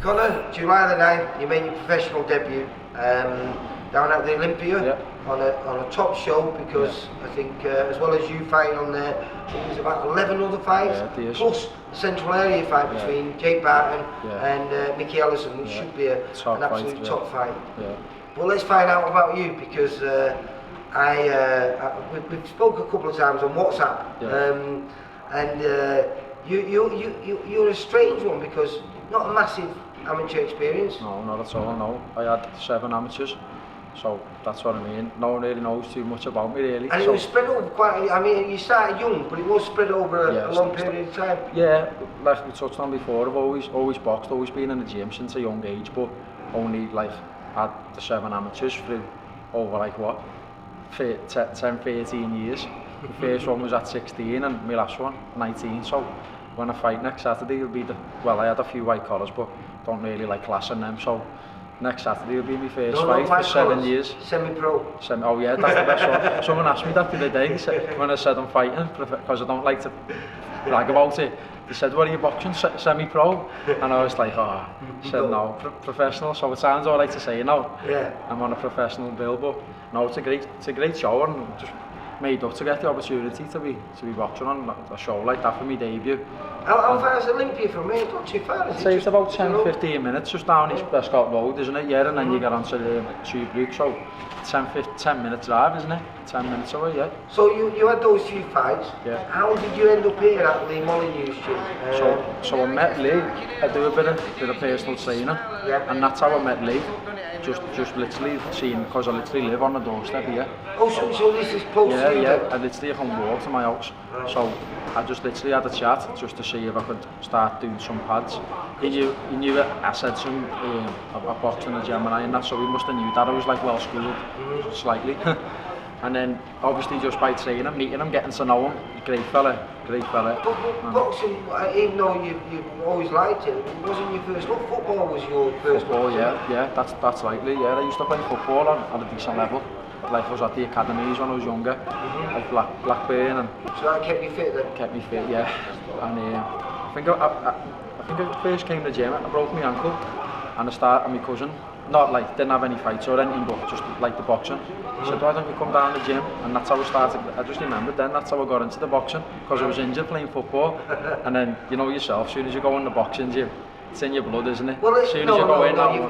Connor, July the 9th, you make your professional debut down at the Olympia on a top show because I think as well as you fighting on there, it was about 11 other fights, plus the central area fight between Jake Barton and Mickey Ellison, which should be an absolute top fight. Well, let's find out about you because we've spoke a couple of times on WhatsApp, and you're a strange one because not a massive amateur experience. No, not at all, no. I had 7 amateurs, so that's what I mean. No one really knows too much about me really. And it was spread over quite, I mean, you started young, but it was spread over a long period of time. Yeah, like we touched on before, I've always boxed, always been in the gym since a young age, but only like had the 7 amateurs through over like what? 10, 13 years. The first one was at 16 and my last one, 19, so when I fight next Saturday it'll be I had a few white collars but don't really like classing them, so next Saturday will be my first fight for 7 years. Semi-pro? Oh yeah, that's the best one. Someone asked me that the other day when I said I'm fighting, because I don't like to brag about it. They said, what are you boxing, semi-pro? And I was like, oh, I said no, professional, so it sounds alright to say now. I'm on a professional bill, but no, it's a great show and just made up to get the opportunity to be boxing on a show like that for my debut. How far is Olympia from here? Not too far, is it? It's about 10-15 minutes just down East Prescott Road, isn't it? Yeah, and then you get onto the tube route, so 10 minutes drive, isn't it? 10 minutes away, yeah. So you had those few fights. Yeah. How did you end up here at Lee Molyneux's gym? So I met Lee. I do a bit of personal training, and that's how I met Lee. Just literally seeing, because I literally live on the doorstep here. Oh, so this is close to you? Yeah, I literally come walk to my house. Right. So I just literally had a chat just to see if I could start doing some pads. He knew it. I said to him about boxing in the gym and that, so he must have knew that I was like well schooled, slightly. And then obviously just by training, meeting him, getting to know him, great fella. But boxing, even though you've always liked it, wasn't your first love? Football was your first love? Yeah, that's likely, yeah. I used to play football at a decent level. Like I was at the academies when I was younger, like Blackburn. And so that kept you fit then? Kept me fit, yeah. And I think I first came to the gym, I broke my ankle, and my cousin, didn't have any fights or anything, but just like the boxing. He said, why don't you come down to the gym? And that's how I started. I just remembered then, that's how I got into the boxing, because I was injured playing football. And then, you know yourself, as soon as you go in the boxing gym, it's in your blood, isn't it? Well,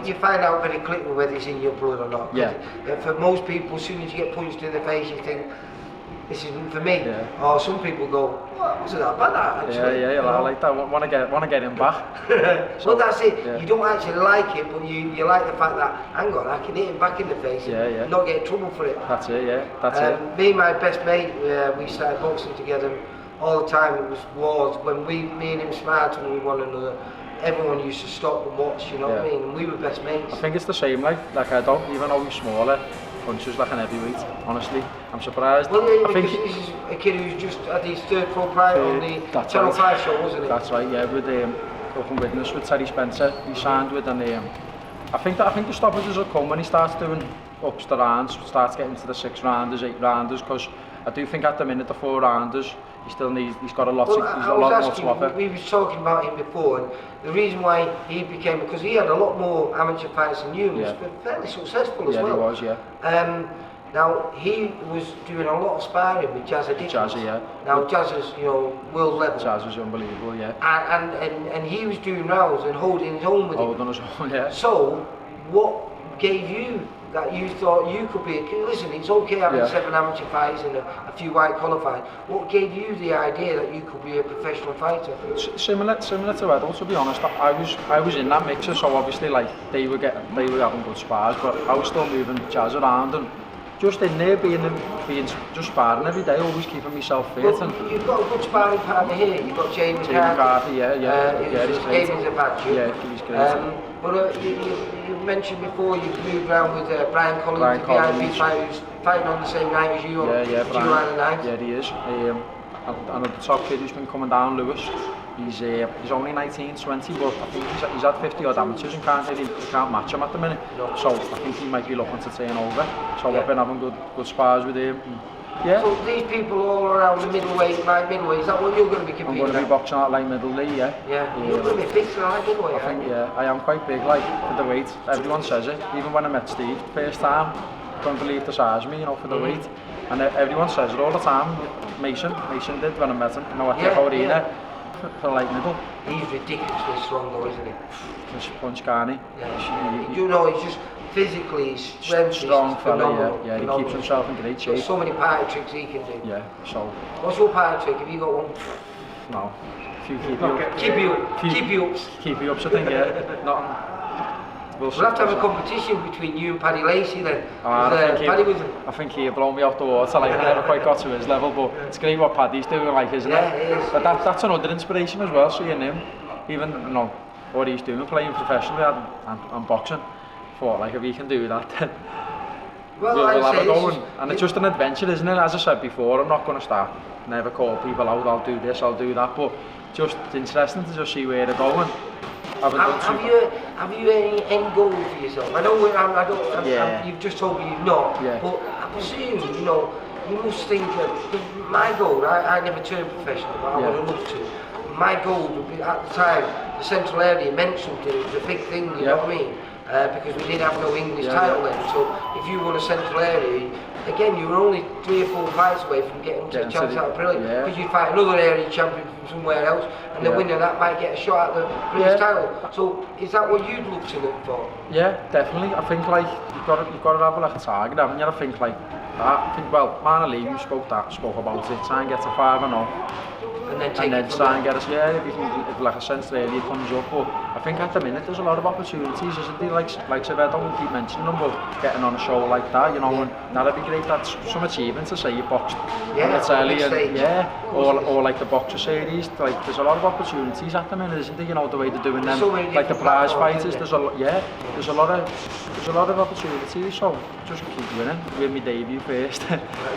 you find out very quickly whether it's in your blood or not. Yeah. For most people, as soon as you get punched in the face, you think, this isn't for me. Or some people go, well, wasn't that bad actually? Yeah, I like that. Want to get him back. Well, that's it. Yeah. You don't actually like it, but you like the fact that, hang on, I can hit him back in the face and not get in trouble for it. That's it, yeah. That's it. Me and my best mate, we started boxing together all the time. It was wars. When me and him smarted with one another, everyone used to stop and watch, you know what I mean? And we were best mates. I think it's the same, like I don't, even though he's smaller, punches like an heavyweight, honestly. I'm surprised. Well, yeah, because this is a kid who's just had his third pro fight on the Channel 5 show, wasn't it? That's right, yeah, with Open Witness with Terry Spencer, he signed with, and I think the stoppages will come when he starts doing ups the rounds, starts getting to the 6 rounders, 8 rounders, because I do think at the minute the 4 rounders, he's got a lot more to offer. We was talking about him before, and the reason why he became, because he had a lot more amateur fights than you, was fairly successful as well. Yeah, he was, yeah. Now, he was doing a lot of sparring with Jazza Dickens. Jazza, yeah. Now, Jazza's, world level. Jazza's unbelievable, yeah. And he was doing rounds and holding his own with him. Holding his own, yeah. So, what gave you that you thought you could be, listen, it's okay having 7 amateur fights and a few white collar fights. What gave you the idea that you could be a professional fighter? Similar to Edel, to be honest. I was in that mixer, so obviously like they were having good spars, but I was still moving Jazz around and just in there being just sparring every day, always keeping myself fit. Well, and you've got a good sparring partner here. You've got Jamie McCarthy. He's great. Jamie's a badge. Yeah, he's great. But you mentioned before you've moved around with Brian Collins, the VIP fighter who's fighting on the same night as you. Yeah, July the 9th. Yeah, he is. And the top kid who's been coming down, Lewis. He's only 19, 20, but I think he's had 50 odd amateurs and can't match him at the minute. No. So I think he might be looking to turn over. So I've been having good spars with him. Yeah. So these people all around the middleweight, light middleweight, is that what you're going to be I'm competing going to be boxing at light middleweight, yeah. Yeah, you're going to be big for light middleweight, I think, yeah, I am quite big, like, for the weight. Everyone says it, even when I met Steve first time, couldn't believe the size of me, you know, for the weight. And everyone says it all the time. Mason did when I met him, you know, at the arena for light middle. He's ridiculously strong though, isn't he? Punch Carney. Yeah, you know, he's just physically strong fella, yeah, he phenomenal. keeps himself in great shape. There's so many party tricks he can do. Yeah, so. What's your party trick? Have you got one? No. A few keep you ups, I think, yeah. Nothing. We'll have to have a competition between you and Paddy Lacey then. I think he'll blow me off the water, like, I never quite got to his level, but it's great what Paddy's doing, like, isn't it? Yeah, it is. But that's another inspiration as well, seeing him, even, you know, what he's doing, playing professionally and boxing. Thought, like, if he can do that, then we'll have a go. And it's just an adventure, isn't it? As I said before, I'm not going to start, never call people out, I'll do this, I'll do that, but just interesting to just see where they're going. Have you any end goal for yourself? I know you've just told me you've not, but I presume, you know, you must think that my goal, I never turned professional, but I would have loved to. My goal would be, at the time, the central area meant something, it was a big thing, you know what I mean? Because we didn't have no English title then, so if you won a central area, again, you were only 3 or 4 fights away from getting to a chance at a Brilliant, because you'd fight another area champion from somewhere else, and the winner of that might get a shot at the British title. So, is that what you'd look to look for? Yeah, definitely. I think, like, you've got to have like a target, haven't you? I think, like, well, Man of League, we spoke about it, try and get to 5-0. And then try and get us, if like a central area comes up, but I think at the minute there's a lot of opportunities, isn't there? Like I don't keep mentioning them, but getting on a show like that, you know, and that'd be great. That's some achievement to say you boxed on the telly, or like the boxer series. Like, there's a lot of opportunities at the minute, isn't there? You know, the way they're doing them, like the prize fighters. There's a lot of opportunities. So just keep winning. With my debut first.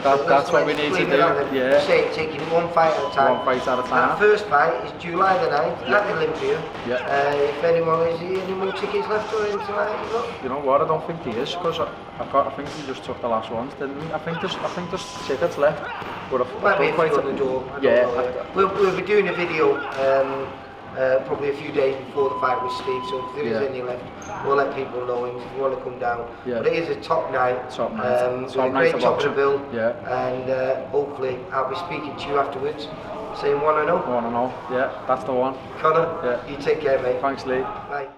that's what we need to do. Yeah. Taking it one fight at a time. One fight at a time. That first fight is July the 9th at Olympia. Yeah. If anyone is any more tickets left or anything like that, you know what? I don't think there is, because I think we just took the last ones, didn't we? I think there's tickets left. But might be a few on the door. We'll be doing a video probably a few days before the fight with Steve, so if there is any left, we'll let people know if you want to come down. But it is a top night. Top night. Top night great top of the bill. Yeah. And hopefully I'll be speaking to you afterwards, saying 1-0. 1-0. Yeah, that's the one. Connor, you take care, mate. Thanks, Lee. Bye.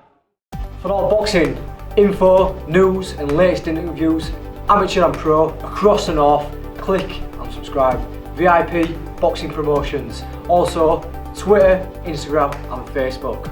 For all boxing info, news and latest interviews, amateur and pro, across the north, click and subscribe. VIP Boxing Promotions. Also, Twitter, Instagram and Facebook.